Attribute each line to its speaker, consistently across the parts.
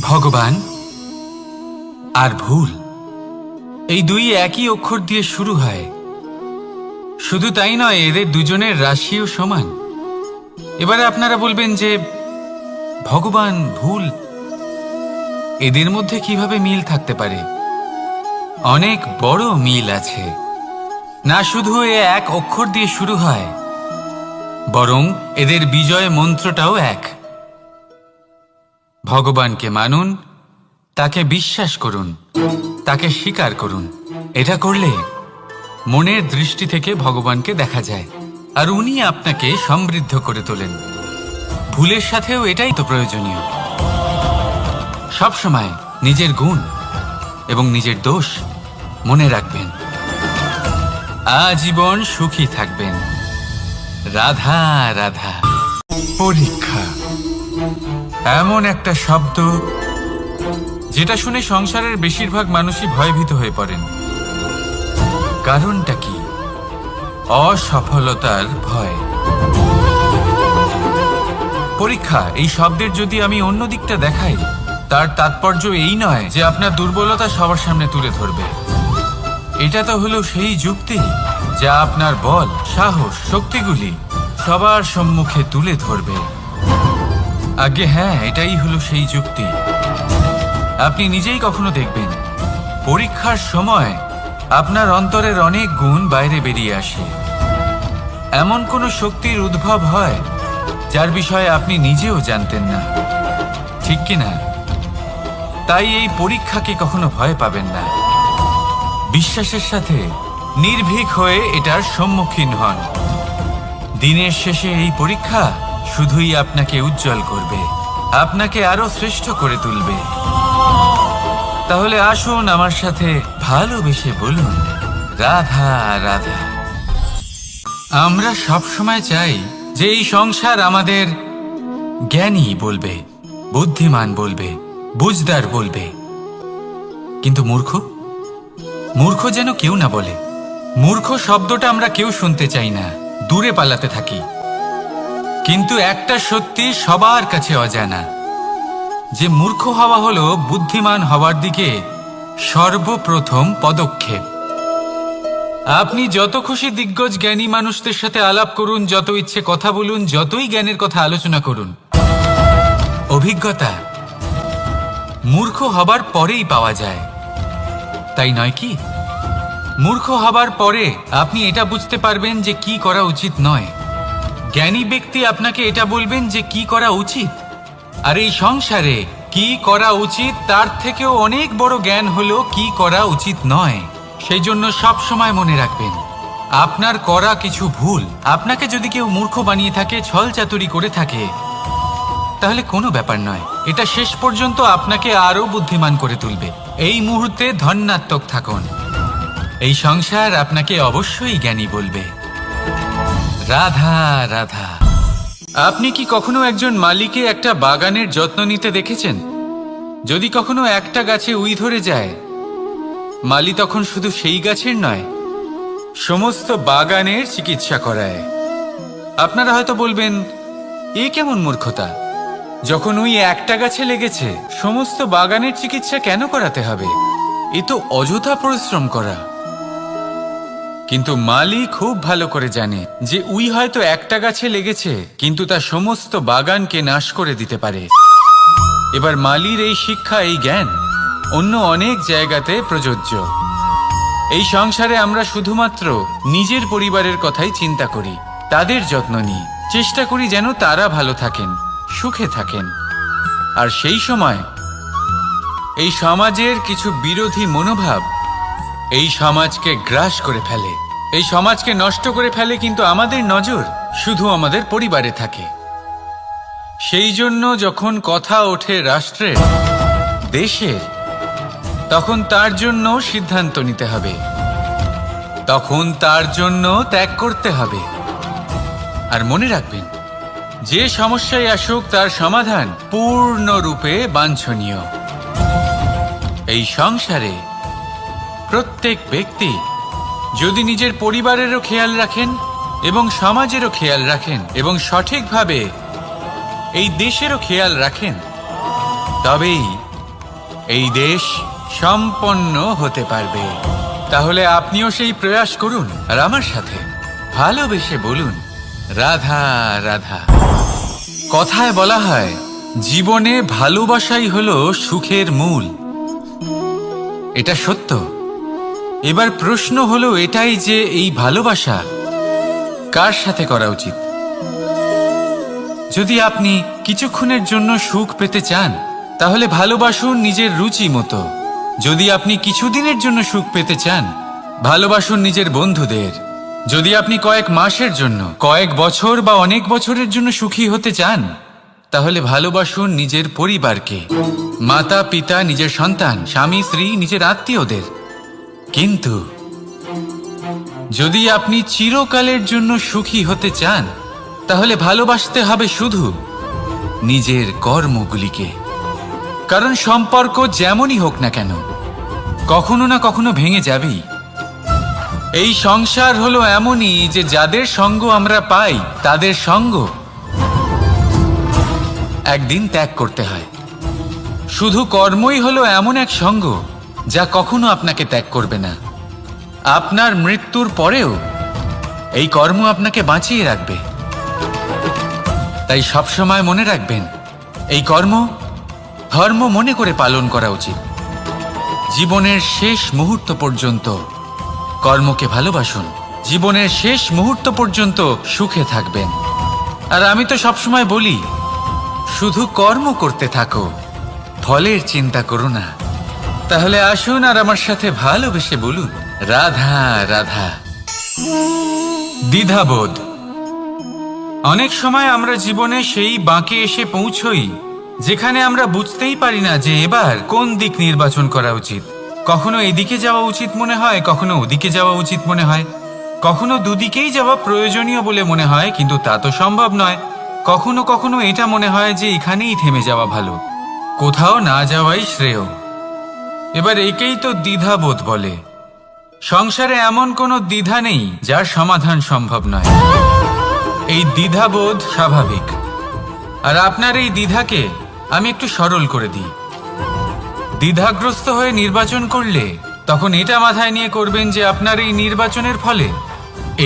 Speaker 1: ভগবান আর ভুল, এই দুই একই অক্ষর দিয়ে শুরু হয়। শুধু তাই নয়, এদের দুজনের রাশিও সমান। এবারে আপনারা বলবেন যে ভগবান, ভুল, এদের মধ্যে কিভাবে মিল থাকতে পারে? অনেক বড় মিল আছে। না শুধু এ এক অক্ষর দিয়ে শুরু হয়, বরং এদের বিজয় মন্ত্রটাও এক। ভগবানকে মানুন, তাকে বিশ্বাস করুন, তাকে স্বীকার করুন। এটা করলে মনের দৃষ্টি থেকে ভগবানকে দেখা যায়, আর উনি আপনাকে সমৃদ্ধ করে তোলেন। ভুলের সাথেও এটাই তো প্রয়োজনীয়। সবসময় নিজের গুণ এবং নিজের দোষ মনে রাখবেন, আজীবন সুখী থাকবেন। রাধা রাধা। পরীক্ষা এমন একটা শব্দ যেটা শুনে সংসারের বেশিরভাগ মানুষই ভয়ভীত হয়ে পড়েন। কারণটা কি? অসফলতার ভয়। পরীক্ষা এই শব্দের যদি আমি অন্য দিকটা দেখাই, তার তাৎপর্য এই নয় যে আপনার দুর্বলতা সবার সামনে তুলে ধরবে। এটা তো হলো সেই যুক্তি যা আপনার বল, সাহস, শক্তিগুলি সবার সম্মুখে তুলে ধরবে। আগে হ্যাঁ, এটাই হলো সেই যুক্তি। আপনি নিজেই কখনো দেখবেন পরীক্ষার সময় আপনার অন্তরের অনেক গুণ বাইরে বেরিয়ে আসে। এমন কোনো শক্তির উদ্ভব হয় যার বিষয়ে আপনি নিজেও জানতেন না, ঠিক কিনা? তাই এই পরীক্ষাকে কখনো ভয় পাবেন না। বিশ্বাসের সাথে নির্ভীক হয়ে এটার সম্মুখীন হন। দিনের শেষে এই পরীক্ষা শুধুই আপনাকে উজ্জ্বল করবে, আপনাকে আরো শ্রেষ্ঠ করে তুলবে। তাহলে আসুন আমার সাথে ভালোবেসে বলুন, রাধা রাধা। আমরা সব সময় চাই যে এই সংসার আমাদের জ্ঞানী বলবে, বুদ্ধিমান বলবে, বুঝদার বলবে। কিন্তু মূর্খ, মূর্খ যেন কেউ না বলে। মূর্খ শব্দটা আমরা কেউ শুনতে চাই না, দূরে পালাতে থাকি। কিন্তু একটা সত্যি সবার কাছে অজানা, যে মূর্খ হওয়া হলো বুদ্ধিমান হওয়ার দিকে সর্বপ্রথম পদক্ষেপ। আপনি যত খুশি দিগ্গজ জ্ঞানী মানুষদের সাথে আলাপ করুন, যত ইচ্ছে কথা বলুন, যতই জ্ঞানের কথা আলোচনা করুন, অভিজ্ঞতা মূর্খ হবার পরেই পাওয়া যায়, তাই নয় কি? মূর্খ হবার পরে আপনি এটা বুঝতে পারবেন যে কি করা উচিত নয়। জ্ঞানী ব্যক্তি আপনাকে এটা বলবেন যে কি করা উচিত। আর এই সংসারে কি করা উচিত তার থেকেও অনেক বড় জ্ঞান হলো কি করা উচিত নয়। সেই জন্য সব সময় মনে রাখবেন, আপনার করা কিছু ভুল আপনাকে যদি কেউ মূর্খ বানিয়ে থাকে, ছল চাতুরি করে থাকে, তাহলে কোনো ব্যাপার নয়। এটা শেষ পর্যন্ত আপনাকে আরো বুদ্ধিমান করে তুলবে। এই মুহূর্তে ধন্যাত্মক থাকুন। এই সংসার আপনাকে অবশ্যই জ্ঞানী বলবে। রাধা রাধা। আপনি কি কখনো একজন মালিকে একটা বাগানের যত্ন নিতে দেখেছেন? যদি কখনো একটা গাছে উই ধরে যায়, মালি তখন শুধু সেই গাছের নয়, সমস্ত বাগানের চিকিৎসা করায়। আপনারা হয়তো বলবেন, এ কেমন মূর্খতা? যখন উই একটা গাছে লেগেছে, সমস্ত বাগানের চিকিৎসা কেন করাতে হবে? এ তো অযথা পরিশ্রম করা। কিন্তু মালি খুব ভালো করে জানে যে উই হয়তো একটা গাছে লেগেছে, কিন্তু তা সমস্ত বাগানকে নাশ করে দিতে পারে। এবার মালির এই শিক্ষা, এই জ্ঞান অন্য অনেক জায়গাতে প্রযোজ্য। এই সংসারে আমরা শুধুমাত্র নিজের পরিবারের কথাই চিন্তা করি, তাদের যত্ন নিই, চেষ্টা করি যেন তারা ভালো থাকেন, সুখে থাকেন। আর সেই সময় এই সমাজের কিছু বিরোধী মনোভাব এই সমাজকে গ্রাস করে ফেলে, এই সমাজকে নষ্ট করে ফেলে। কিন্তু আমাদের নজর শুধু আমাদের পরিবারে থাকে। সেই জন্য যখন কথা ওঠে রাষ্ট্রের, দেশের, তখন তার জন্য সিদ্ধান্ত নিতে হবে, তখন তার জন্য ত্যাগ করতে হবে। আর মনে রাখবেন, যে সমস্যায় আসুক তার সমাধান পূর্ণরূপে বাঞ্ছনীয়। এই সংসারে প্রত্যেক ব্যক্তি যদি নিজের পরিবারেরও খেয়াল রাখেন এবং সমাজেরও খেয়াল রাখেন এবং সঠিকভাবে এই দেশেরও খেয়াল রাখেন, তবেই এই দেশ সম্পন্ন হতে পারবে। তাহলে আপনিও সেই প্রয়াস করুন আর আমার সাথে ভালোবেসে বলুন, রাধা রাধা। কথায় বলা হয়, জীবনে ভালোবাসাই হলো সুখের মূল। এটা সত্য। এবার প্রশ্ন হলো এটাই যে এই ভালোবাসা কার সাথে করা উচিত। যদি আপনি কিছুক্ষণের জন্য সুখ পেতে চান, তাহলে ভালোবাসুন নিজের রুচি মতো। যদি আপনি কিছুদিনের জন্য সুখ পেতে চান, ভালোবাসুন নিজের বন্ধুদের। যদি আপনি কয়েক মাসের জন্য, কয়েক বছর বা অনেক বছরের জন্য সুখী হতে চান, তাহলে ভালোবাসুন নিজের পরিবারকে, মাতা পিতা, নিজের সন্তান, স্বামী স্ত্রী, নিজের আত্মীয়দের। কিন্তু যদি আপনি চিরকালের জন্য সুখী হতে চান, তাহলে ভালোবাসতে হবে শুধু নিজের কর্মগুলিকে। কারণ সম্পর্ক যেমনই হোক না কেন, কখনো না কখনো ভেঙে যাবেই। এই সংসার হলো এমনই যে যাদের সঙ্গ আমরা পাই, তাদের সঙ্গ একদিন ত্যাগ করতে হয়। শুধু কর্মই হলো এমন এক সঙ্গ যা কখনো আপনাকে ত্যাগ করবে না। আপনার মৃত্যুর পরেও এই কর্ম আপনাকে বাঁচিয়ে রাখবে। তাই সবসময় মনে রাখবেন, এই কর্ম ধর্ম মনে করে পালন করা উচিত। জীবনের শেষ মুহূর্ত পর্যন্ত কর্মকে ভালোবাসুন। জীবনের শেষ মুহূর্ত পর্যন্ত সুখে থাকবেন। আর আমি তো সবসময় বলি, শুধু কর্ম করতে থাকো, ফলের চিন্তা করো না। তাহলে আসুন আর আমার সাথে ভালোবেসে বলুন, রাধা রাধা। দ্বিধাবোধ। অনেক সময় আমরা জীবনে সেই বাঁকে এসে পৌঁছই যেখানে আমরা বুঝতেই পারি না যে এবার কোন দিক নির্বাচন করা উচিত। কখনো এদিকে যাওয়া উচিত মনে হয়, কখনো ওদিকে যাওয়া উচিত মনে হয়, কখনো দুদিকেই যাওয়া প্রয়োজনীয় বলে মনে হয়, কিন্তু তা তো সম্ভব নয়। কখনো কখনো এটা মনে হয় যে এখানেই থেমে যাওয়া ভালো, কোথাও না যাওয়াই শ্রেয়। এবার একেই তো দ্বিধাবোধ বলে। সংসারে এমন কোনো দ্বিধা নেই যার সমাধান সম্ভব নয়। এই দ্বিধাবোধ স্বাভাবিক। আর আপনার এই দ্বিধাকে আমি একটু সরল করে দিই। দ্বিধাগ্রস্ত হয়ে নির্বাচন করলে তখন এটা মাথায় নিয়ে করবেন যে আপনার এই নির্বাচনের ফলে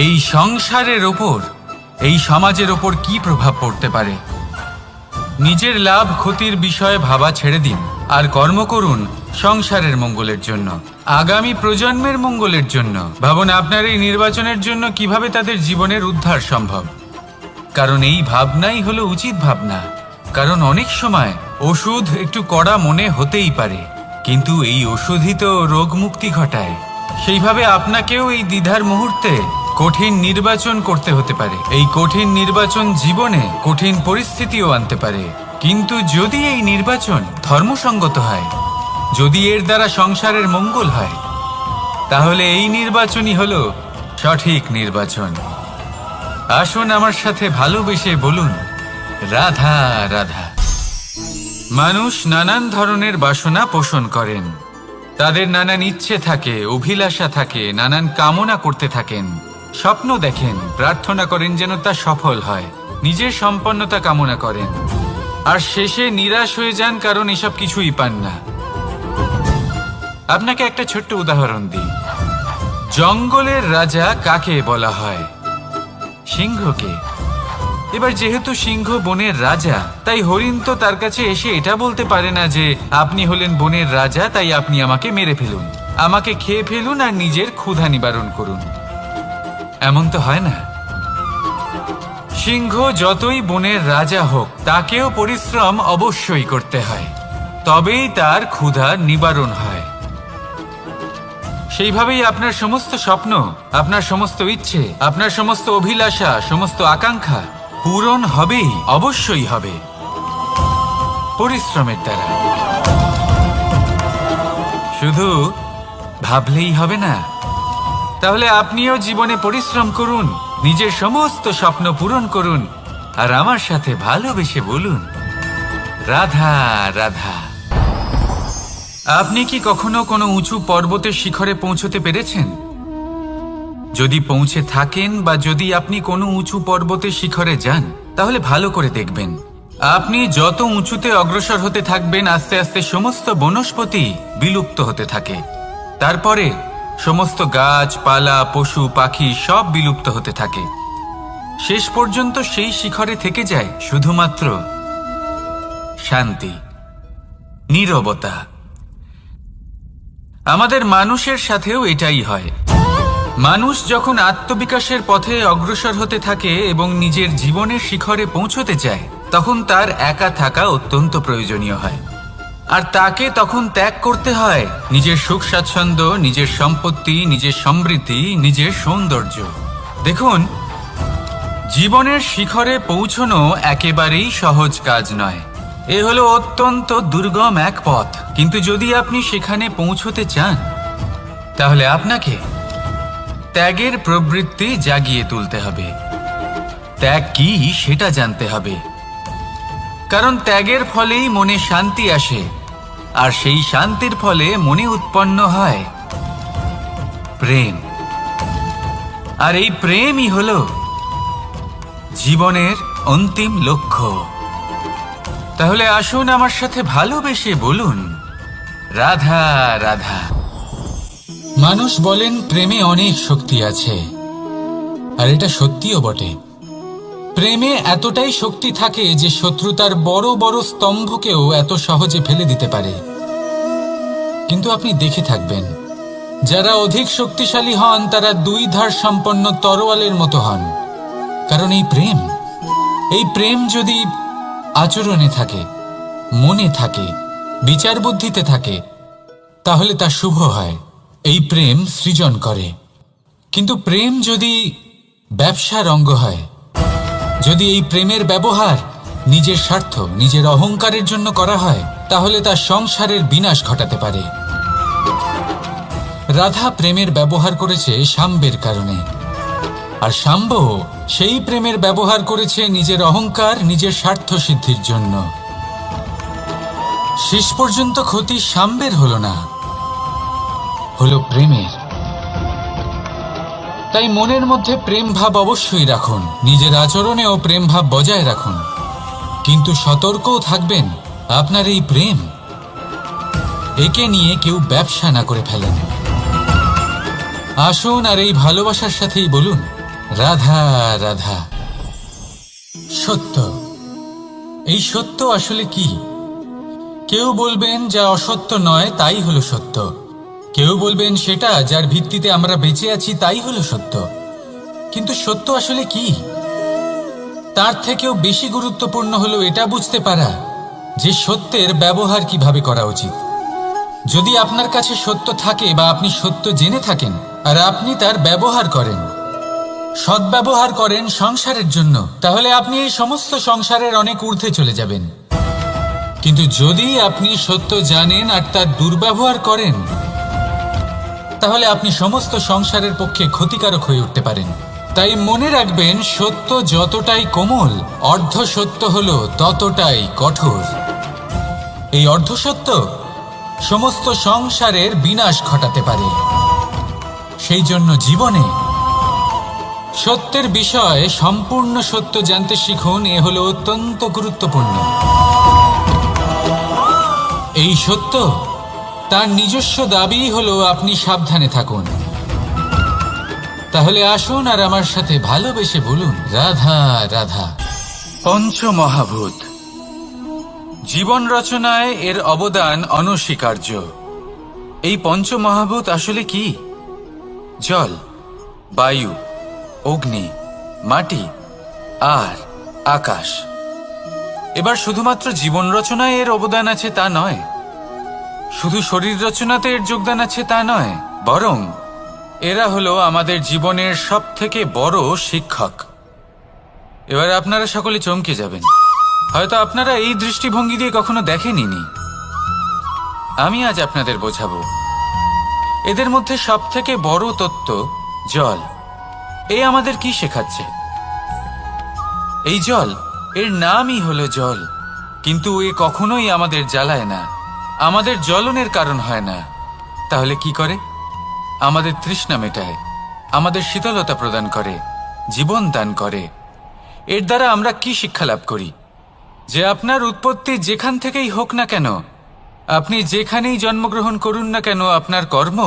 Speaker 1: এই সংসারের ওপর, এই সমাজের ওপর কি প্রভাব পড়তে পারে। নিজের লাভ ক্ষতির বিষয়ে ভাবা ছেড়ে দিন আর কর্ম করুন সংসারের মঙ্গলের জন্য, আগামী প্রজন্মের মঙ্গলের জন্য। ভাবুন আপনার এই নির্বাচনের জন্য কিভাবে তাদের জীবনের উদ্ধার সম্ভব। কারণ এই ভাবনাই হলো উচিত ভাবনা। কারণ অনেক সময় ওষুধ একটু কড়া মনে হতেই পারে, কিন্তু এই ওষুধই তো রোগ মুক্তি ঘটায়। সেইভাবে আপনাকেও এই দ্বিধার মুহূর্তে কঠিন নির্বাচন করতে হতে পারে। এই কঠিন নির্বাচন জীবনে কঠিন পরিস্থিতিও আনতে পারে, কিন্তু যদি এই নির্বাচন ধর্মসঙ্গত হয়, যদি এর দ্বারা সংসারের মঙ্গল হয়, তাহলে এই নির্বাচনই হলো সঠিক নির্বাচন। আসুন আমার সাথে ভালোবেসে বলুন, রাধা রাধা। মানুষ নানান ধরনের বাসনা পোষণ করেন। তাদের নানান ইচ্ছে থাকে, অভিলাষা থাকে, নানান কামনা করতে থাকেন, স্বপ্ন দেখেন, প্রার্থনা করেন যেন তা সফল হয়, নিজের সম্পন্নতা কামনা করেন, আর শেষে নিরাশ হয়ে যান কারণ এসব কিছুই পান না। আপনাকে একটা ছোট্ট উদাহরণ দিই। জঙ্গলের রাজা কাকে বলা হয়? সিংহকে। এবার যেহেতু সিংহ বনের রাজা, তাই হরিণ তো তার কাছে এসে এটা বলতে পারে না যে আপনি হলেন বনের রাজা, তাই আপনি আমাকে মেরে ফেলুন, আমাকে খেয়ে ফেলুন আর নিজের ক্ষুধা নিবারণ করুন। এমন তো হয় না। সিংহ যতই বনের রাজা হোক, তাকেও পরিশ্রম অবশ্যই করতে হয়, তবেই তার ক্ষুধা নিবারণ হয়। সেইভাবেই আপনার সমস্ত স্বপ্ন, আপনার সমস্ত ইচ্ছে, আপনার সমস্ত অভিলাষা, সমস্ত আকাঙ্ক্ষা পূরণ হবেই, অবশ্যই হবে, পরিশ্রমের দ্বারা। শুধু ভাবলেই হবে না। তাহলে আপনিও জীবনে পরিশ্রম করুন, নিজের সমস্ত স্বপ্ন পূরণ করুন, আর আমার সাথে ভালোবেসে বলুন, রাধা রাধা। আপনি কি কখনো কোনো উঁচু পর্বতের শিখরে পৌঁছতে পেরেছেন? যদি পৌঁছে থাকেন বা যদি আপনি কোনো উঁচু পর্বতের শিখরে যান, তাহলে ভালো করে দেখবেন আপনি যত উঁচুতে অগ্রসর হতে থাকবেন আস্তে আস্তে সমস্ত বনস্পতি বিলুপ্ত হতে থাকে। তারপরে সমস্ত গাছপালা পশু পাখি সব বিলুপ্ত হতে থাকে। শেষ পর্যন্ত সেই শিখরে থেকে যায় শুধুমাত্র শান্তি, নীরবতা। আমাদের মানুষের সাথেও এটাই হয়। মানুষ যখন আত্মবিকাশের পথে অগ্রসর হতে থাকে এবং নিজের জীবনের শিখরে পৌঁছতে চায়, তখন তার একা থাকা অত্যন্ত প্রয়োজনীয় হয়। আর তাকে তখন ত্যাগ করতে হয় নিজের সুখ স্বাচ্ছন্দ্য, নিজের সম্পত্তি, নিজের সমৃদ্ধি, নিজের সৌন্দর্য। দেখুন, জীবনের শিখরে পৌঁছনো একেবারেই সহজ কাজ নয়। এ হলো অত্যন্ত দুর্গম এক পথ। কিন্তু যদি আপনি সেখানে পৌঁছতে চান, তাহলে আপনাকে ত্যাগের প্রবৃত্তি জাগিয়ে তুলতে হবে। ত্যাগ কি সেটা জানতে হবে, কারণ ত্যাগের ফলেই মনে শান্তি আসে, আর সেই শান্তির ফলে মনে উৎপন্ন হয় প্রেম। আর এই প্রেমই হলো জীবনের অন্তিম লক্ষ্য। তাহলে আসুন আমার সাথে ভালোবেসে বলুন, রাধা রাধা। মানুষ বলেন প্রেমে অনেক শক্তি আছে, আর এটা সত্যিও বটে। প্রেমে এতটাই শক্তি থাকে যে শত্রুতার বড় বড় স্তম্ভকেও এত সহজে ফেলে দিতে পারে। কিন্তু আপনি দেখে থাকবেন, যারা অধিক শক্তিশালী হন তারা দুই ধার সম্পন্ন তরোয়ালের মতো হন। কারণ এই প্রেম যদি আচরণে থাকে, মনে থাকে, বিচার বুদ্ধিতে থাকে, তাহলে তা শুভ হয়। এই প্রেম সৃজন করে। কিন্তু প্রেম যদি ব্যবসার অঙ্গ হয়, যদি এই প্রেমের ব্যবহার নিজের স্বার্থ, নিজের অহংকারের জন্য করা হয়, তাহলে তা সংসারের বিনাশ ঘটাতে পারে। রাধা প্রেমের ব্যবহার করেছে শাম্বের কারণে, আর শাম্ব সেই প্রেমের ব্যবহার করেছে নিজের অহংকার, নিজের স্বার্থ সিদ্ধির জন্য। শেষ পর্যন্ত ক্ষতি শাম্বের হলো না, হলো প্রেমের। তাই মনের মধ্যে প্রেম ভাব অবশ্যই রাখুন, নিজের আচরণেও প্রেম ভাব বজায় রাখুন, কিন্তু সতর্কও থাকবেন আপনার এই প্রেম, একে নিয়ে কেউ ব্যবসা না করে ফেলেন। আসুন আর এই ভালোবাসার সাথেই বলুন, রাধা রাধা। সত্য, এই সত্য আসলে কি? কেউ বলবেন যা অসত্য নয় তাই হলো সত্য, কেউ বলবেন সেটা যার ভিত্তিতে আমরা বেঁচে আছি তাই হলো সত্য। কিন্তু সত্য আসলে কি? তার থেকেও বেশি গুরুত্বপূর্ণ হলো এটা বুঝতে পারা যে সত্যের ব্যবহার কিভাবে করা উচিত। যদি আপনার কাছে সত্য থাকে বা আপনি সত্য জেনে থাকেন আর আপনি তার ব্যবহার করেন, সদ্ব্যবহার করেন সংসারের জন্য, তাহলে আপনি এই সমস্ত সংসারের অনেক ঊর্ধ্বে চলে যাবেন। কিন্তু যদি আপনি সত্য জানেন আর তার দুর্ব্যবহার করেন, তাহলে আপনি সমস্ত সংসারের পক্ষে ক্ষতিকারক হয়ে উঠতে পারেন। তাই মনে রাখবেন, সত্য যতটাই কোমল, অর্ধ সত্য হলো ততটাই কঠোর। এই অর্ধ সত্য সমস্ত সংসারের বিনাশ ঘটাতে পারে। সেই জন্য জীবনে সত্যের বিষয়ে সম্পূর্ণ সত্য জানতে শিখুন। এ হলো অত্যন্ত গুরুত্বপূর্ণ। এই সত্য তার নিজস্ব দাবি হলো আপনি সাবধানে থাকুন। তাহলে আসুন আর আমার সাথে ভালোবেসে বলুন, রাধা রাধা। পঞ্চমহাভূত, জীবন রচনায় এর অবদান অনস্বীকার্য। এই পঞ্চমহাভূত আসলে কি? জল, বায়ু, অগ্নি, মাটি আর আকাশ। এবার শুধুমাত্র জীবন রচনায় এর অবদান আছে তা নয়, শুধু শরীর রচনাতে এর যোগদান আছে তা নয়, বরং এরা হলো আমাদের জীবনের সবথেকে বড় শিক্ষক। এবার আপনারা সকলে চমকে যাবেন, হয়তো আপনারা এই দৃষ্টিভঙ্গি দিয়ে কখনো দেখেননি। আমি আজ আপনাদের বোঝাবো। এদের মধ্যে সবথেকে বড় তত্ত্ব জল। এ আমাদের কি শেখাচ্ছে? এই জল, এর নামই হলো জল, কিন্তু এ কখনোই আমাদের জ্বালায় না, আমাদের জ্বলনের কারণ হয় না। তাহলে কি করে? আমাদের তৃষ্ণা মেটায়, আমাদের শীতলতা প্রদান করে, জীবন দান করে। এর দ্বারা আমরা কি শিক্ষা লাভ করি? যে আপনার উৎপত্তি যেখান থেকেই হোক না কেন, আপনি যেখানেই জন্মগ্রহণ করুন না কেন, আপনার কর্ম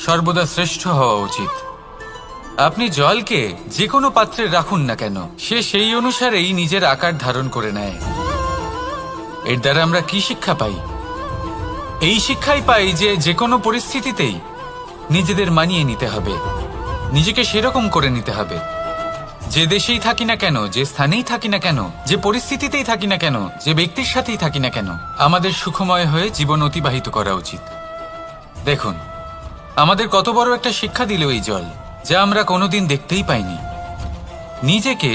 Speaker 1: সর্বদা শ্রেষ্ঠ হওয়া উচিত। আপনি জলকে যে কোনো পাত্রে রাখুন না কেন, সে সেই অনুসারেই নিজের আকার ধারণ করে নেয়। এর দ্বারা আমরা কি শিক্ষা পাই? এই শিক্ষাই পাই যে যে কোনো পরিস্থিতিতেই নিজেদের মানিয়ে নিতে হবে, নিজেকে সেরকম করে নিতে হবে। যে দেশেই থাকি না কেন, যে স্থানেই থাকি না কেন, যে পরিস্থিতিতেই থাকি না কেন, যে ব্যক্তির সাথেই থাকি না কেন, আমাদের সুখময় হয়ে জীবন অতিবাহিত করা উচিত। দেখুন, আমাদের কত বড় একটা শিক্ষা দিল এই জল, যা আমরা কোনোদিন দেখতেই পাইনি। নিজেকে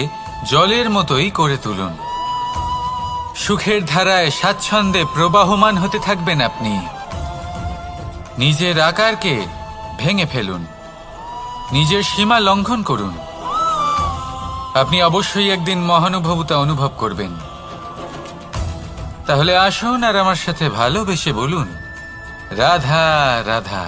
Speaker 1: জলের মতোই করে তুলুন। সুখের ধারায় স্বাচ্ছন্দ্যে প্রবাহমান হতে থাকবেন আপনি। নিজের আকারকে ভেঙে ফেলুন, নিজের সীমা লঙ্ঘন করুন। আপনি অবশ্যই একদিন মহানুভবতা অনুভব করবেন। তাহলে আসুন আর আমার সাথে ভালোবেসে বলুন, রাধা রাধা।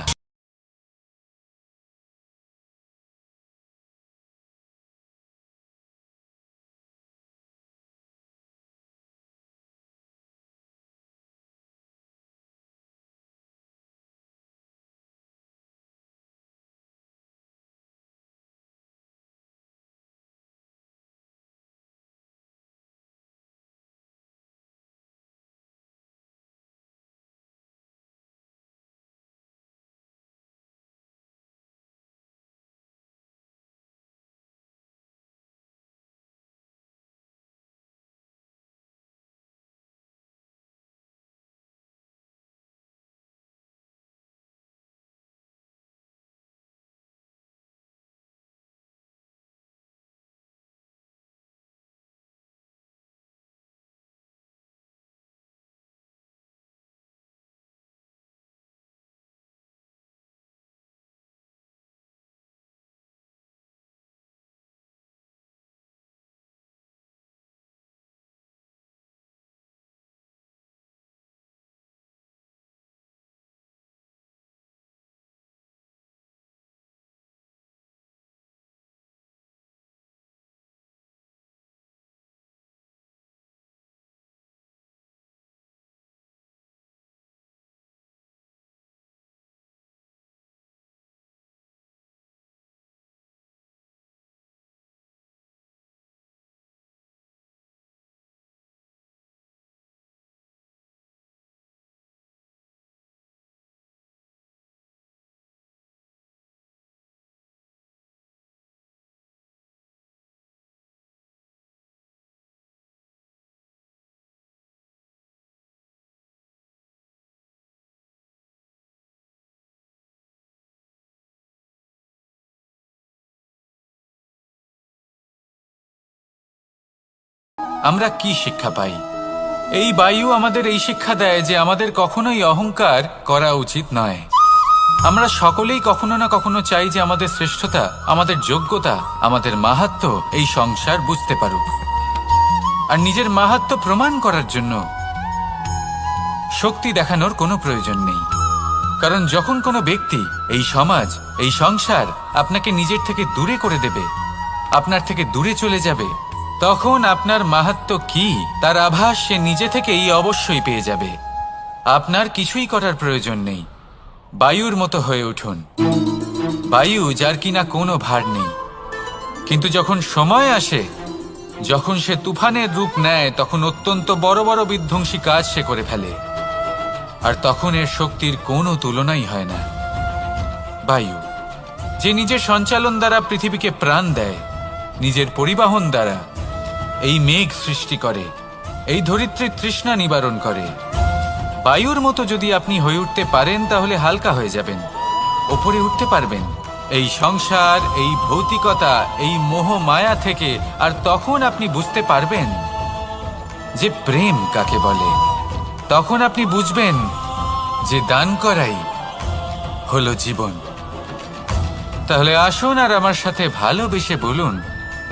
Speaker 1: আমরা কি শিক্ষা পাই? এই বায়ু আমাদের এই শিক্ষা দেয় যে আমাদের কখনোই অহংকার করা উচিত নয়। আমরা সকলেই কখনো না কখনো চাই যে আমাদের শ্রেষ্ঠতা, আমাদের যোগ্যতা, আমাদের মাহাত্ম্য এই সংসার বুঝতে পারুক। আর নিজের মাহাত্ম্য প্রমাণ করার জন্য শক্তি দেখানোর কোনো প্রয়োজন নেই। কারণ যখন কোনো ব্যক্তি, এই সমাজ, এই সংসার আপনাকে নিজের থেকে দূরে করে দেবে, আপনার থেকে দূরে চলে যাবে, তখন আপনার মাহাত্ম্য কি তার আভাস সে নিজে থেকেই অবশ্যই পেয়ে যাবে। আপনার কিছুই করার প্রয়োজন নেই। বায়ুর মতো হয়ে উঠুন। বায়ু যার কিনা কোনো ভার নেই, কিন্তু যখন সময় আসে, যখন সে তুফানের রূপ নেয়, তখন অত্যন্ত বড় বড় বিধ্বংসী কাজ সে করে ফেলে। আর তখন এর শক্তির কোনো তুলনাই হয় না। বায়ু যে নিজের সঞ্চালন দ্বারা পৃথিবীকে প্রাণ দেয়, নিজের পরিবহন দ্বারা এই মেঘ সৃষ্টি করে, এই ধরিত্রীর তৃষ্ণা নিবারণ করে। বায়ুর মতো যদি আপনি হয়ে উঠতে পারেন, তাহলে হালকা হয়ে যাবেন, ওপরে উঠতে পারবেন এই সংসার, এই ভৌতিকতা, এই মোহ মায়া থেকে। আর তখন আপনি বুঝতে পারবেন যে প্রেম কাকে বলে। তখন আপনি বুঝবেন যে দান করাই হলো জীবন। তাহলে আসুন আর আমার সাথে ভালোবেসে বলুন,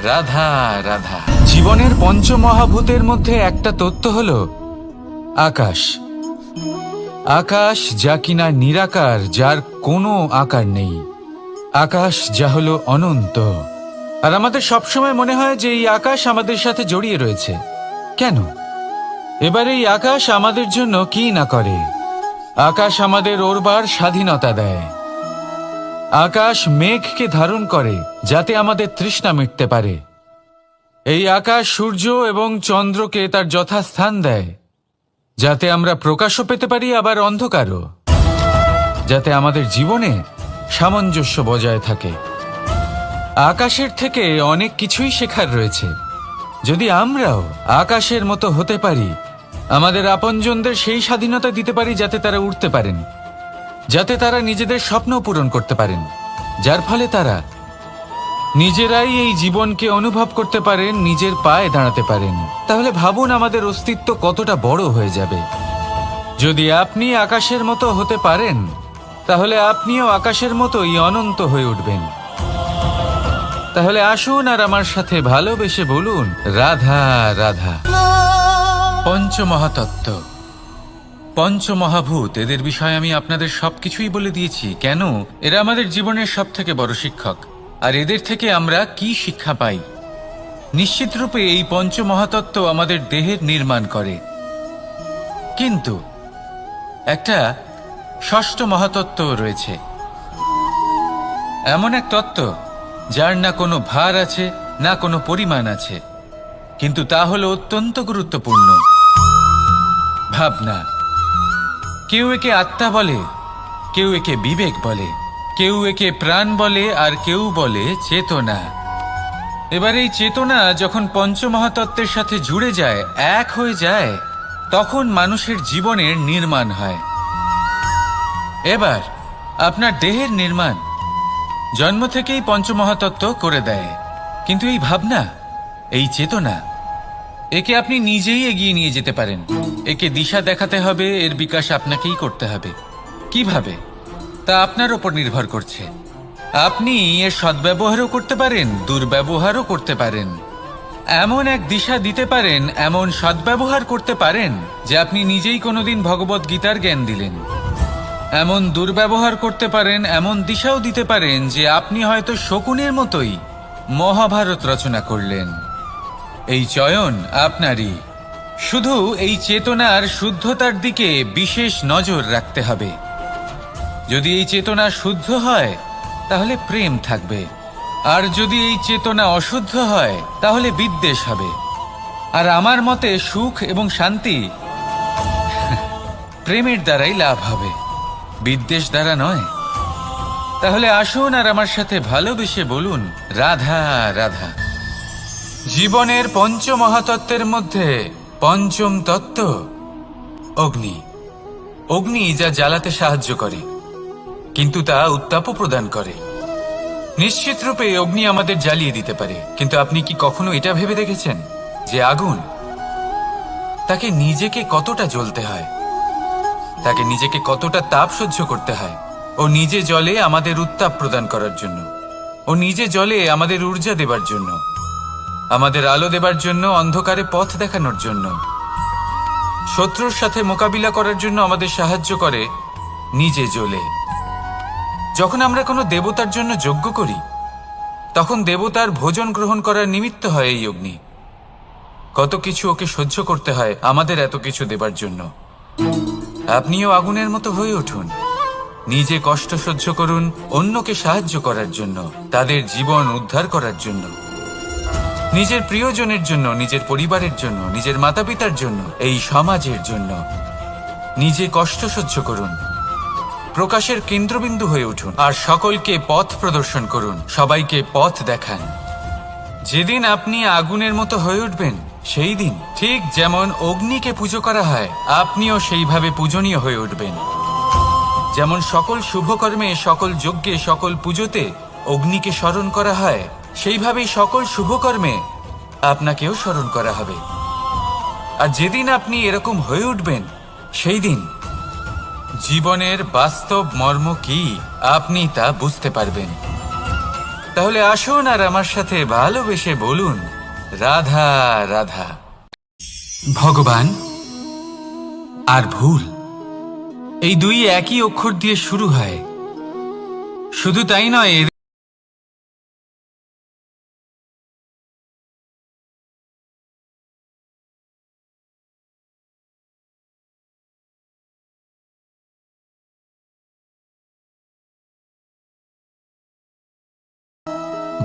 Speaker 1: রাধা রাধা। জীবনের পঞ্চমহাভূতের মধ্যে একটা তত্ত্ব হলো আকাশ। আকাশ যা কিনা নিরাকার, যার কোনো আকার নেই। আকাশ যা হলো অনন্ত। আর আমাদের সবসময় মনে হয় যে এই আকাশ আমাদের সাথে জড়িয়ে রয়েছে, কেন? এবার এই আকাশ আমাদের জন্য কি না করে। আকাশ আমাদের ওড়বার স্বাধীনতা দেয়। আকাশ মেঘকে ধারণ করে যাতে আমাদের তৃষ্ণা মিটতে পারে। এই আকাশ সূর্য এবং চন্দ্রকে তার যথাস্থান দেয় যাতে আমরা প্রকাশও পেতে পারি, আবার অন্ধকারও, যাতে আমাদের জীবনে সামঞ্জস্য বজায় থাকে। আকাশের থেকে অনেক কিছুই শেখার রয়েছে। যদি আমরাও আকাশের মতো হতে পারি, আমাদের আপনজনদের সেই স্বাধীনতা দিতে পারি যাতে তারা উড়তে পারেন, যাতে তারা নিজেদের স্বপ্ন পূরণ করতে পারেন, যার ফলে তারা নিজেরাই এই জীবনকে অনুভব করতে পারেন, নিজের পায়ে দাঁড়াতে পারেন, তাহলে ভাবুন আমাদের অস্তিত্ব কতটা বড় হয়ে যাবে। যদি আপনি আকাশের মতো হতে পারেন, তাহলে আপনিও আকাশের মতোই অনন্ত হয়ে উঠবেন। তাহলে আসুন আর আমার সাথে ভালোবেসে বলুন, রাধা রাধা। পঞ্চমহাতত্ত্ব, পঞ্চমহাভূত, এদের বিষয়ে আমি আপনাদের সবকিছুই বলে দিয়েছি। কেন? এরা আমাদের জীবনের সব থেকে বড় শিক্ষক। আর এদের থেকে আমরা কি শিক্ষা পাই? নিশ্চিত রূপে এই পঞ্চমহাতত্ত্ব আমাদের দেহের নির্মাণ করে, কিন্তু একটা ষষ্ঠ মহাতত্ত্ব রয়েছে, এমন এক তত্ত্ব যার না কোনো ভার আছে, না কোনো পরিমাণ আছে, কিন্তু তা হলো অত্যন্ত গুরুত্বপূর্ণ, ভাবনা। কেউ একে আত্মা বলে, কেউ একে বিবেক বলে, কেউ একে প্রাণ বলে, আর কেউ বলে চেতনা। এবার এই চেতনা যখন পঞ্চমহাতত্ত্বের সাথে জুড়ে যায়, এক হয়ে যায়, তখন মানুষের জীবনের নির্মাণ হয়। এবার আপনার দেহের নির্মাণ জন্ম থেকেই পঞ্চমহাতত্ত্ব করে দেয়, কিন্তু এই ভাবনা, এই চেতনা, একে আপনি নিজেই এগিয়ে নিয়ে যেতে পারেন। একে দিশা দেখাতে হবে, এর বিকাশ আপনাকেই করতে হবে। কিভাবে? তা আপনার ওপর নির্ভর করছে। আপনি এর সদ্ব্যবহারও করতে পারেন, দুর্ব্যবহারও করতে পারেন। এমন এক দিশা দিতে পারেন, এমন সদ্ব্যবহার করতে পারেন যে আপনি নিজেই কোনোদিন ভগবত গীতার জ্ঞান দিলেন। এমন দুর্ব্যবহার করতে পারেন, এমন দিশাও দিতে পারেন যে আপনি হয়তো শকুনের মতোই মহাভারত রচনা করলেন। এই চয়ন আপনারই। শুধু এই চেতনার শুদ্ধতার দিকে বিশেষ নজর রাখতে হবে। যদি এই চেতনা শুদ্ধ হয়, তাহলে প্রেম থাকবে, আর যদি এই চেতনা অশুদ্ধ হয়, তাহলে বিদ্বেষ হবে। আর আমার মতে সুখ এবং শান্তি প্রেমের দ্বারাই লাভ হবে, বিদ্বেষ দ্বারা নয়। তাহলে আসুন আর আমার সাথে ভালোবেসে বলুন, রাধা রাধা। জীবনের পঞ্চমহাতত্ত্বের মধ্যে পঞ্চম তত্ত্ব অগ্নি। অগ্নি যা জ্বালাতে সাহায্য করে, কিন্তু তা উত্তাপও প্রদান করে। নিশ্চিত রূপে অগ্নি আমাদের জ্বালিয়ে দিতে পারে, কিন্তু আপনি কি কখনো এটা ভেবে দেখেছেন যে আগুন, তাকে নিজেকে কতটা জ্বলতে হয়, তাকে নিজেকে কতটা তাপ সহ্য করতে হয়? ও নিজে জ্বলে আমাদের উত্তাপ প্রদান করার জন্য, ও নিজে জ্বলে আমাদের ঊর্জা দেবার জন্য, আমাদের আলো দেবার জন্য, অন্ধকারে পথ দেখানোর জন্য, শত্রুর সাথে মোকাবিলা করার জন্য আমাদের সাহায্য করে, নিজে জ্বলে। যখন আমরা কোনো দেবতার জন্য যজ্ঞ করি, তখন দেবতার ভোজন গ্রহণ করার নিমিত্ত হয় এই অগ্নি। কত কিছু ওকে সহ্য করতে হয় আমাদের এত কিছু দেবার জন্য। আপনিও আগুনের মতো হয়ে উঠুন, নিজে কষ্ট সহ্য করুন অন্যকে সাহায্য করার জন্য, তাদের জীবন উদ্ধার করার জন্য, নিজের প্রিয়জনের জন্য, নিজের পরিবারের জন্য, নিজের মাতা পিতার জন্য, এই সমাজের জন্য। নিজে কষ্ট সহ্য করুন, প্রকাশের কেন্দ্রবিন্দু হয়ে উঠুন, আর সকলকে পথ প্রদর্শন করুন, সবাইকে পথ দেখান। যেদিন আপনি আগুনের মতো হয়ে উঠবেন, সেই দিন ঠিক যেমন অগ্নিকে পুজো করা হয়, আপনিও সেইভাবে পূজনীয় হয়ে উঠবেন। যেমন সকল শুভকর্মে, সকল যজ্ঞে, সকল পুজোতে অগ্নিকে স্মরণ করা হয়, সেইভাবেই সকল শুভকর্মে আপনাকেও স্মরণ করা হবে। আর যেদিন আপনি এরকম হয়ে উঠবেন, সেই দিন জীবনের বাস্তব মর্ম কি আপনি তা বুঝতে পারবেন। তাহলে আসুন আর আমার সাথে ভালোবেসে বলুন, রাধা রাধা। ভগবান আর ভুল, এই দুই একই অক্ষর দিয়ে শুরু হয়। শুধু তাই নয়,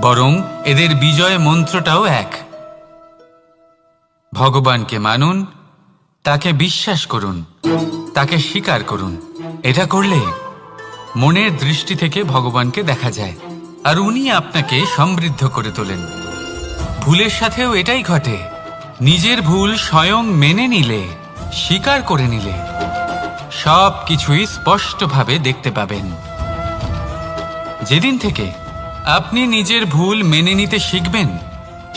Speaker 1: বরং এদের বিজয় মন্ত্রটাও এক। ভগবানকে মানুন, তাকে বিশ্বাস করুন, তাকে স্বীকার করুন। এটা করলে মনের দৃষ্টি থেকে ভগবানকে দেখা যায়, আর উনি আপনাকে সমৃদ্ধ করে তোলেন। ভুলের সাথেও এটাই ঘটে। নিজের ভুল স্বয়ং মেনে নিলে, স্বীকার করে নিলে সব কিছুই স্পষ্টভাবে দেখতে পাবেন। যেদিন থেকে আপনি নিজের ভুল মেনে নিতে শিখবেন,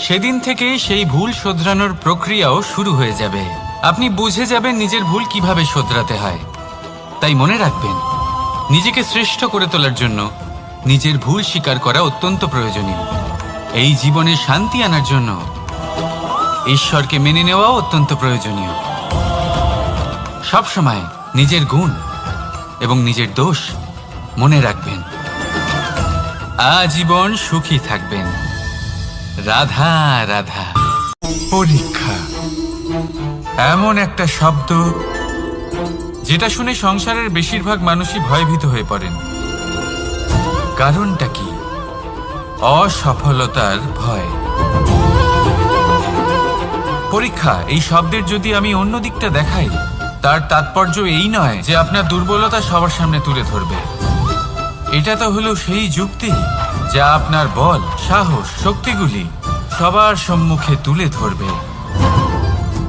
Speaker 1: সেদিন থেকে সেই ভুল শোধরানোর প্রক্রিয়াও শুরু হয়ে যাবে। আপনি বুঝে যাবেন নিজের ভুল কিভাবে শোধরাতে হয়। তাই মনে রাখবেন, নিজেকে শ্রেষ্ঠ করে তোলার জন্য নিজের ভুল স্বীকার করা অত্যন্ত প্রয়োজনীয়। এই জীবনে শান্তি আনার জন্য ঈশ্বরকে মেনে নেওয়াও অত্যন্ত প্রয়োজনীয়। সবসময় নিজের গুণ এবং নিজের দোষ মনে রাখবেন। আজীবন সুখী থাকবেন। রাধা রাধা। পরীক্ষা এমন একটা শব্দ যেটা শুনে সংসারের বেশিরভাগ মানুষই ভয়ভীত হয়ে পড়েন। কারণটা কি? অসফলতার ভয়। পরীক্ষা এই শব্দের যদি আমি অন্য দিকটা দেখাই, তার তাৎপর্য এই নয় যে আপনার দুর্বলতা সবার সামনে তুলে ধরবে। এটা তো হলো সেই যুক্তি যা আপনার বল, সাহস, শক্তিগুলি সবার সম্মুখে তুলে ধরবে।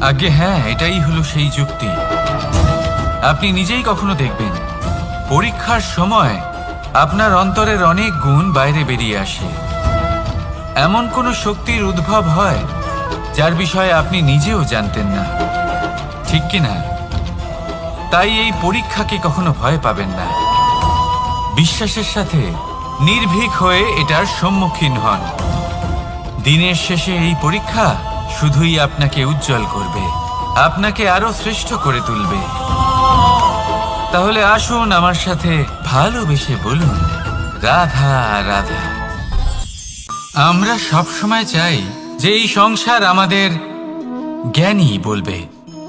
Speaker 1: আগে হ্যাঁ, এটাই হলো সেই যুক্তি। আপনি নিজেই কখনো দেখবেন, পরীক্ষার সময় আপনার অন্তরের অনেক গুণ বাইরে বেরিয়ে আসে। এমন কোনো শক্তির উদ্ভব হয় যার বিষয়ে আপনি নিজেও জানতেন না, ঠিক কিনা? তাই এই পরীক্ষাকে কখনো ভয় পাবেন না। বিশ্বাসের সাথে নির্ভীক হয়ে এটার সম্মুখীন হন। দিনের শেষে এই পরীক্ষা শুধুই আপনাকে উজ্জ্বল করবে, আপনাকে আরো শ্রেষ্ঠ করে তুলবে। তাহলে আসুন আমার সাথে ভালোবেসে বলুন, রাধা রাধা। আমরা সব সময় চাই যে এই সংসার আমাদের জ্ঞানী বলবে,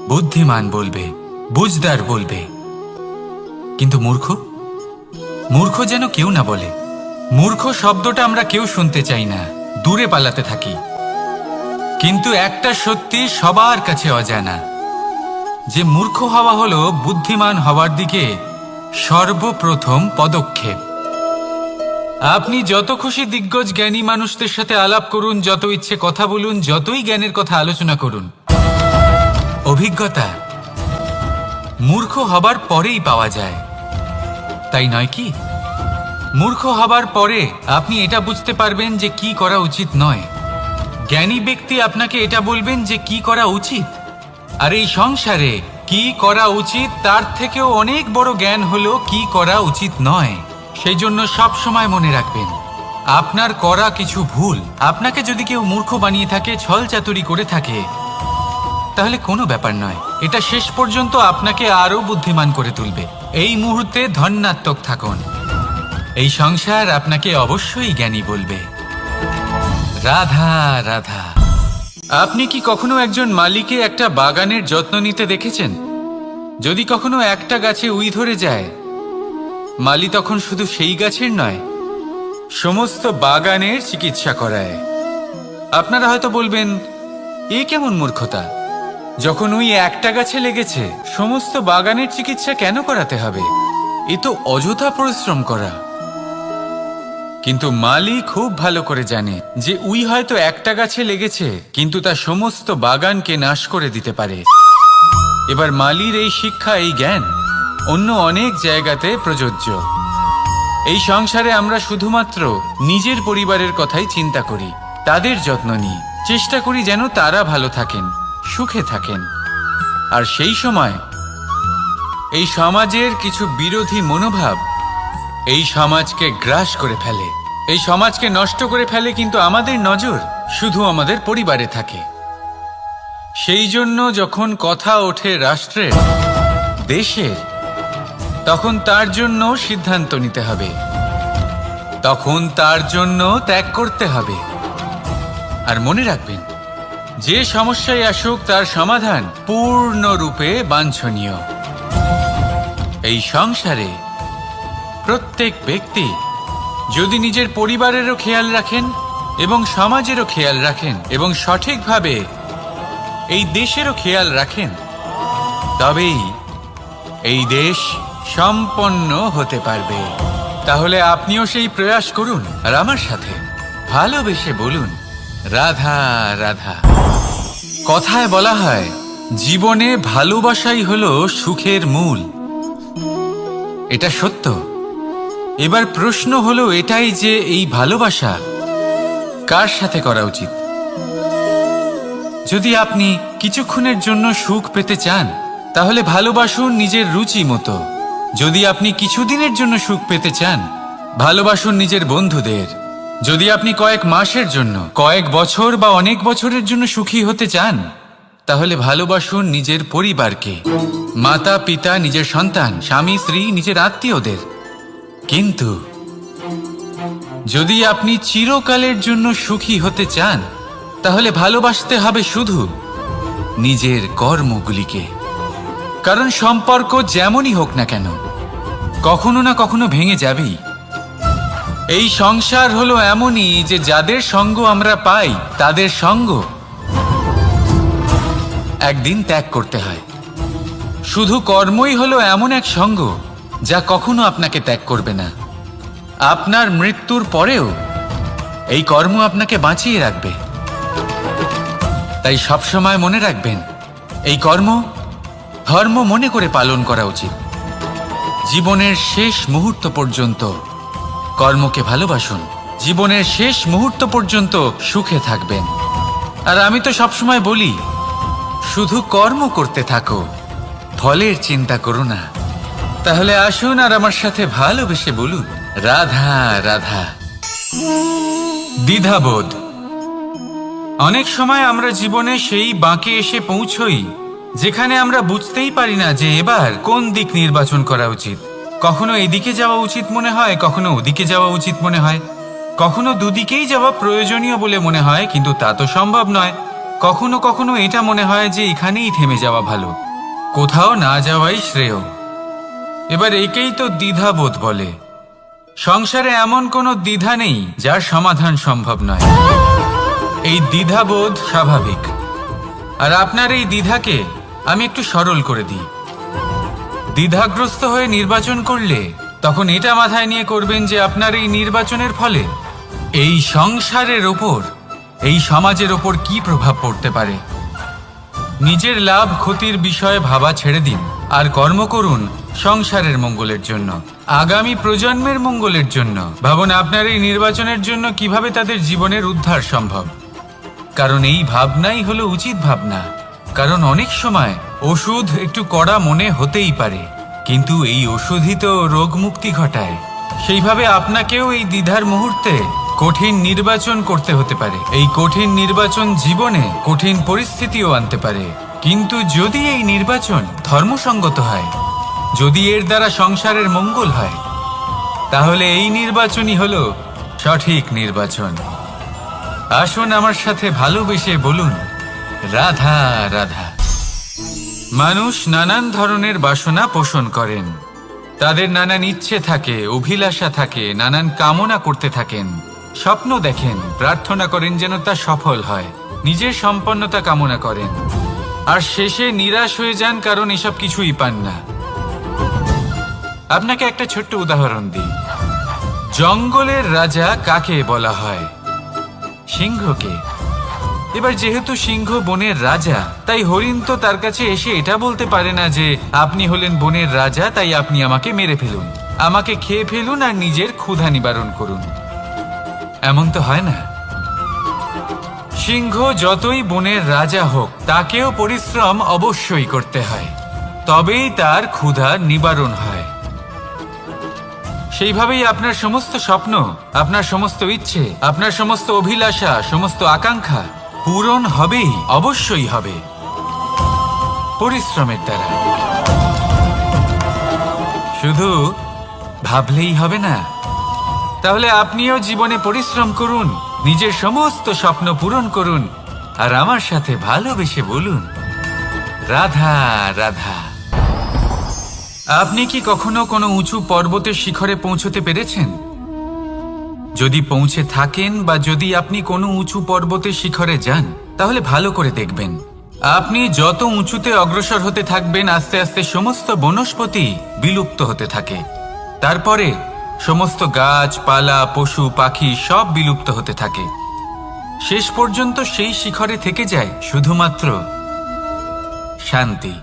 Speaker 1: বুদ্ধিমান বলবে, বুঝদার বলবে, কিন্তু মূর্খ মূর্খ যেন কেউ না বলে। মূর্খ শব্দটা আমরা কেউ শুনতে চাই না, দূরে পালাতে থাকি। কিন্তু একটা সত্যি সবার কাছে অজানা, যে মূর্খ হওয়া হলো বুদ্ধিমান হওয়ার দিকে সর্বপ্রথম পদক্ষেপ। আপনি যত খুশি দিগ্গজ জ্ঞানী মানুষদের সাথে আলাপ করুন, যত ইচ্ছে কথা বলুন, যতই জ্ঞানের কথা আলোচনা করুন, অভিজ্ঞতা মূর্খ হবার পরেই পাওয়া যায়, তাই নয় কি? মূর্খ হবার পরে আপনি এটা বুঝতে পারবেন যে কি করা উচিত নয়। জ্ঞানী ব্যক্তি আপনাকে এটা বলবেন যে কি করা উচিত। আর এই সংসারে কি করা উচিত তার থেকেও অনেক বড় জ্ঞান হলো কি করা উচিত নয়। সেই জন্য সব সময় মনে রাখবেন, আপনার করা কিছু ভুল আপনাকে যদি কেউ মূর্খ বানিয়ে থাকে, ছল চাতুরি করে থাকে, তাহলে কোনো ব্যাপার নয়। এটা শেষ পর্যন্ত আপনাকে আরো বুদ্ধিমান করে তুলবে। এই মুহূর্তে ধন্যাত্মক থাকুন। এই সংসার আপনাকে অবশ্যই জ্ঞানী বলবে। রাধা রাধা। আপনি কি কখনো একজন মালিকে একটা বাগানের যত্ন নিতে দেখেছেন? যদি কখনো একটা গাছে উই ধরে যায়, মালি তখন শুধু সেই গাছের নয়, সমস্ত বাগানের চিকিৎসা করায়। আপনারা হয়তো বলবেন, এ কেমন মূর্খতা? যখন উই একটা গাছে লেগেছে, সমস্ত বাগানের চিকিৎসা কেন করাতে হবে? এ তো অযথা পরিশ্রম করা। কিন্তু মালি খুব ভালো করে জানে যে উই হয়তো একটা গাছে লেগেছে, কিন্তু তা সমস্ত বাগানকে নাশ করে দিতে পারে। এবার মালির এই শিক্ষা, এই জ্ঞান অন্য অনেক জায়গাতে প্রযোজ্য। এই সংসারে আমরা শুধুমাত্র নিজের পরিবারের কথাই চিন্তা করি, তাদের যত্ন নিই, চেষ্টা করি যেন তারা ভালো থাকেন, সুখে থাকেন। আর সেই সময় এই সমাজের কিছু বিরোধী মনোভাব এই সমাজকে গ্রাস করে ফেলে, এই সমাজকে নষ্ট করে ফেলে। কিন্তু আমাদের নজর শুধু আমাদের পরিবারে থাকে। সেই জন্য যখন কথা ওঠে রাষ্ট্রের, দেশের, তখন তার জন্য সিদ্ধান্ত নিতে হবে, তখন তার জন্য ত্যাগ করতে হবে। আর মনে রাখবেন, যে সমস্যায় আসুক তার সমাধান পূর্ণরূপে বাঞ্ছনীয়। এই সংসারে প্রত্যেক ব্যক্তি যদি নিজের পরিবারেরও খেয়াল রাখেন, এবং সমাজেরও খেয়াল রাখেন এবং সঠিকভাবে এই দেশেরও খেয়াল রাখেন, তবেই এই দেশ সম্পন্ন হতে পারবে। তাহলে আপনিও সেই প্রয়াস করুন আর আমার সাথে ভালোবেসে বলুন, রাধা রাধা। কথায় বলা হয়, জীবনে ভালোবাসাই হলো সুখের মূল। এটা সত্য। এবার প্রশ্ন হলো এটাই যে এই ভালোবাসা কার সাথে করা উচিত। যদি আপনি কিছুক্ষণের জন্য সুখ পেতে চান, তাহলে ভালোবাসুন নিজের রুচি মতো। যদি আপনি কিছুদিনের জন্য সুখ পেতে চান, ভালোবাসুন নিজের বন্ধুদের। যদি আপনি কয়েক মাসের জন্য, কয়েক বছর বা অনেক বছরের জন্য সুখী হতে চান, তাহলে ভালোবাসুন নিজের পরিবারকে, মাতা পিতা, নিজের সন্তান, স্বামী স্ত্রী, নিজের আত্মীয়দের। কিন্তু যদি আপনি চিরকালের জন্য সুখী হতে চান, তাহলে ভালোবাসতে হবে শুধু নিজের কর্মগুলিকে। কারণ সম্পর্ক যেমনই হোক না কেন, কখনো না কখনো ভেঙে যাবেই। এই সংসার হলো এমনই যে যাদের সঙ্গ আমরা পাই, তাদের সঙ্গ একদিন ত্যাগ করতে হয়। শুধু কর্মই হলো এমন এক সঙ্গ যা কখনো আপনাকে ত্যাগ করবে না। আপনার মৃত্যুর পরেও এই কর্ম আপনাকে বাঁচিয়ে রাখবে। তাই সবসময় মনে রাখবেন, এই কর্ম ধর্ম মনে করে পালন করা উচিত। জীবনের শেষ মুহূর্ত পর্যন্ত কর্মকে ভালোবাসুন। জীবনের শেষ মুহূর্ত পর্যন্ত সুখে থাকবেন। আর আমি তো সবসময় বলি, শুধু কর্ম করতে থাকো, ফলের চিন্তা করো না। তাহলে আসুন আর আমার সাথে ভালোবেসে বলুন, রাধা রাধা। দ্বিধাবোধ। অনেক সময় আমরা জীবনে সেই বাঁকে এসে পৌঁছই যেখানে আমরা বুঝতেই পারি না যে এবার কোন দিক নির্বাচন করা উচিত। কখনো এদিকে যাওয়া উচিত মনে হয়, কখনো ওদিকে যাওয়া উচিত মনে হয়, কখনো দুদিকেই যাওয়া প্রয়োজনীয় বলে মনে হয়, কিন্তু তা তো সম্ভব নয়। কখনো কখনো এটা মনে হয় যে এখানেই থেমে যাওয়া ভালো, কোথাও না যাওয়াই শ্রেয়। এবার একেই তো দ্বিধাবোধ বলে। সংসারে এমন কোনো দ্বিধা নেই যার সমাধান সম্ভব নয়। এই দ্বিধাবোধ স্বাভাবিক। আর আপনার এই দ্বিধাকে আমি একটু সরল করে দিই। দ্বিধাগ্রস্ত হয়ে নির্বাচন করলে তখন এটা মাথায় নিয়ে করবেন যে আপনার এই নির্বাচনের ফলে এই সংসারের ওপর, এই সমাজের ওপর কি প্রভাব পড়তে পারে। নিজের লাভ ক্ষতির বিষয়ে ভাবা ছেড়ে দিন আর কর্ম করুন সংসারের মঙ্গলের জন্য, আগামী প্রজন্মের মঙ্গলের জন্য। ভাবুন আপনার এই নির্বাচনের জন্য কিভাবে তাদের জীবনের উদ্ধার সম্ভব। কারণ এই ভাবনাই হলো উচিত ভাবনা। কারণ অনেক সময় ওষুধ একটু কড়া মনে হতেই পারে, কিন্তু এই ওষুধই তো রোগ মুক্তি ঘটায়। সেইভাবে আপনাকেও এই দ্বিধার মুহূর্তে কঠিন নির্বাচন করতে হতে পারে। এই কঠিন নির্বাচন জীবনে কঠিন পরিস্থিতিও আনতে পারে, কিন্তু যদি এই নির্বাচন ধর্মসঙ্গত হয়, যদি এর দ্বারা সংসারের মঙ্গল হয়, তাহলে এই নির্বাচনই হলো সঠিক নির্বাচন। আসুন আমার সাথে ভালোবেসে বলুন, রাধা রাধা। মানুষ নানান ধরনের বাসনা পোষণ করেন। তাদের নানান ইচ্ছে থাকে, অভিলাষা থাকে, নানান কামনা করতে থাকেন, স্বপ্ন দেখেন, প্রার্থনা করেন যেন তা সফল হয়, নিজের সম্পন্নতা কামনা করেন, আর শেষে নিরাশ হয়ে যান কারণ এসব কিছুই পান না। আপনাকে একটা ছোট্ট উদাহরণ দিই। জঙ্গলের রাজা কাকে বলা হয়? সিংহকে। এবার যেহেতু সিংহ বনের রাজা, তাই হরিণ তো তার কাছে এসে এটা বলতে পারে না যে আপনি হলেন বনের রাজা, তাই আপনি আমাকে মেরে ফেলুন, আমাকে খেয়ে ফেলুন আর নিজের ক্ষুধা নিবারণ করুন। এমন তো হয় না। সিংহ যতই বনের রাজা হোক, তাকেও পরিশ্রম অবশ্যই করতে হয়, তবেই তার ক্ষুধা নিবারণ হয়। সেইভাবেই আপনার সমস্ত স্বপ্ন, আপনার সমস্ত ইচ্ছে, আপনার সমস্ত অভিলাষা, সমস্ত আকাঙ্ক্ষা পূরণ হবেই, অবশ্যই হবে, পরিশ্রমের দ্বারা। শুধু ভাবলেই হবে না। তাহলে আপনিও জীবনে পরিশ্রম করুন, নিজের সমস্ত স্বপ্ন পূরণ করুন, আর আমার সাথে ভালোবেসে বলুন, রাধা রাধা। আপনি কি কখনো কোনো উঁচু পর্বতের শিখরে পৌঁছতে পেরেছেন? যদি পৌঁছে থাকেন বা যদি আপনি কোনো উঁচু পর্বতের শিখরে যান, তাহলে ভালো করে দেখবেন আপনি যত উঁচুতে অগ্রসর হতে থাকবেন আস্তে আস্তে সমস্ত বনস্পতি বিলুপ্ত হতে থাকে। তারপরে সমস্ত গাছপালা পশু পাখি সব বিলুপ্ত হতে থাকে। শেষ পর্যন্ত সেই শিখরে থেকে যায় শুধুমাত্র শান্তি,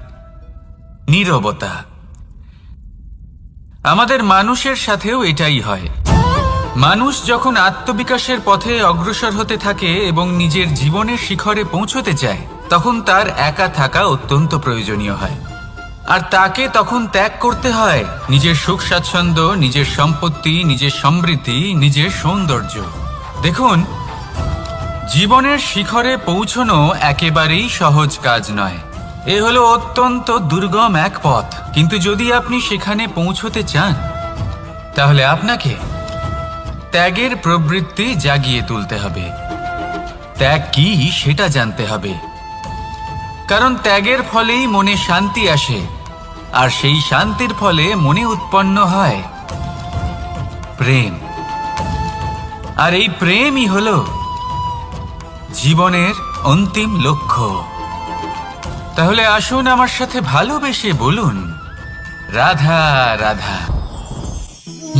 Speaker 1: নীরবতা। আমাদের মানুষের সাথেও এটাই হয়। মানুষ যখন আত্মবিকাশের পথে অগ্রসর হতে থাকে এবং নিজের জীবনের শিখরে পৌঁছতে চায়, তখন তার একা থাকা অত্যন্ত প্রয়োজনীয় হয়। আর তাকে তখন ত্যাগ করতে হয় নিজের সুখ স্বাচ্ছন্দ্য, নিজের সম্পত্তি, নিজের সমৃদ্ধি, নিজের সৌন্দর্য। দেখুন, জীবনের শিখরে পৌঁছনো একেবারেই সহজ কাজ নয়। এ হলো অত্যন্ত দুর্গম এক পথ। কিন্তু যদি আপনি সেখানে পৌঁছতে চান, তাহলে আপনাকে ত্যাগের প্রবৃত্তি জাগিয়ে তুলতে হবে। ত্যাগ কি সেটা জানতে হবে, কারণ ত্যাগের ফলেই মনে শান্তি আসে, আর সেই শান্তির ফলে মনে উৎপন্ন হয় প্রেম। আর এই প্রেমই হলো জীবনের অন্তিম লক্ষ্য। তাহলে আসুন আমার সাথে ভালোবেসে বলুন, রাধা রাধা।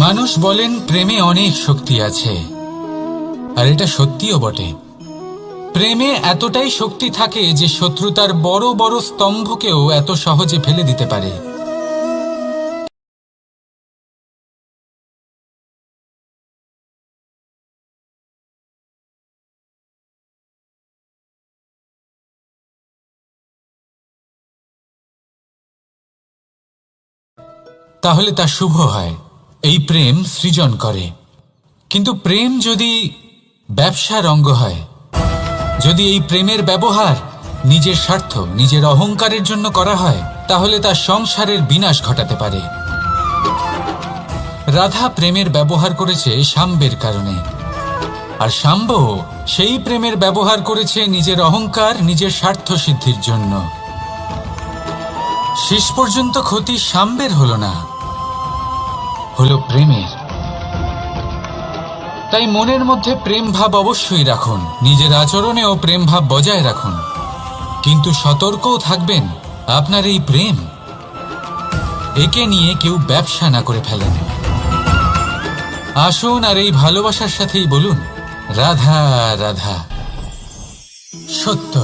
Speaker 1: মানুষ বলেন প্রেমে অনেক শক্তি আছে, আর এটা সত্যিও বটে। প্রেমে এতটাই শক্তি থাকে যে শত্রুতার বড় বড় স্তম্ভকেও এত সহজে ফেলে দিতে পারে। তাহলে তা শুভ হয়। এই প্রেম সৃজন করে। কিন্তু প্রেম যদি ব্যবসার অঙ্গ হয়, যদি এই প্রেমের ব্যবহার নিজের স্বার্থ, নিজের অহংকারের জন্য করা হয়, তাহলে তা সংসারের বিনাশ ঘটাতে পারে। রাধা প্রেমের ব্যবহার করেছে শাম্বের কারণে, আর শাম্ব সেই প্রেমের ব্যবহার করেছে নিজের অহংকার, নিজের স্বার্থ সিদ্ধির জন্য। শেষ পর্যন্ত ক্ষতি শাম্বের হলো না, হলো প্রেমের। তাই মনের মধ্যে প্রেম ভাব অবশ্যই রাখুন, নিজের আচরণেও প্রেম ভাব বজায় রাখুন, কিন্তু সতর্কও থাকবেন আপনার এই প্রেম, একে নিয়ে কেউ ব্যবসা না করে ফেলেন। আসুন আর এই ভালোবাসার সাথেই বলুন, রাধা রাধা। সত্য,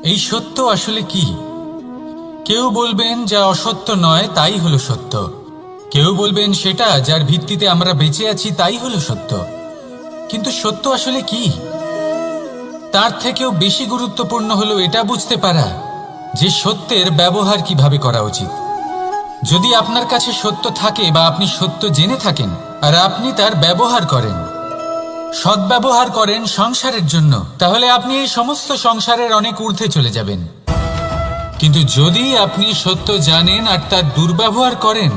Speaker 1: এই সত্য আসলে কি? কেউ বলবেন যা অসত্য নয় তাই হলো সত্য, কেউ বলবেন সেটা যার ভিত্তিতে আমরা বেঁচে আছি তাই হলো সত্য। কিন্তু সত্য আসলে কি? তার থেকেও বেশি গুরুত্বপূর্ণ হলো এটা বুঝতে পারা যে সত্যের ব্যবহার কিভাবে করা উচিত। যদি আপনার কাছে সত্য থাকে বা আপনি সত্য জেনে থাকেন আর আপনি তার ব্যবহার করেন, সদ্ব্যবহার করেন সংসারের জন্য, তাহলে আপনি এই সমস্ত সংসারের অনেক ঊর্ধ্বে চলে যাবেন। কিন্তু যদি আপনি সত্য জানেন আর তার দুর্ব্যবহার করেন,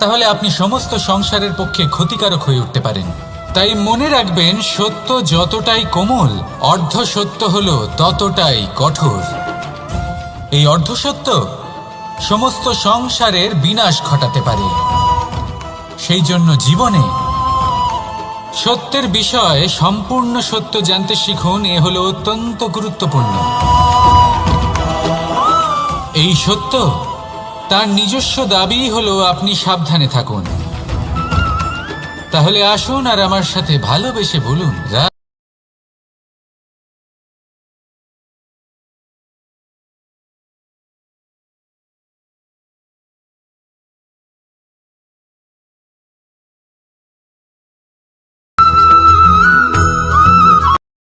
Speaker 1: তাহলে আপনি সমস্ত সংসারের পক্ষে ক্ষতিকারক হয়ে উঠতে পারেন। তাই মনে রাখবেন, সত্য যতটাই কোমল, অর্ধ সত্য হলো ততটাই কঠোর। এই অর্ধসত্য সমস্ত সংসারের বিনাশ ঘটাতে পারে। সেই জন্য জীবনে সত্যের বিষয়ে সম্পূর্ণ সত্য জানতে শিখুন। এ হলো অত্যন্ত গুরুত্বপূর্ণ। এই সত্য তার নিজস্ব দাবি হলো আপনি সাবধানে থাকুন। তাহলে আসুন আর আমার সাথে ভালোবেসে বলুন,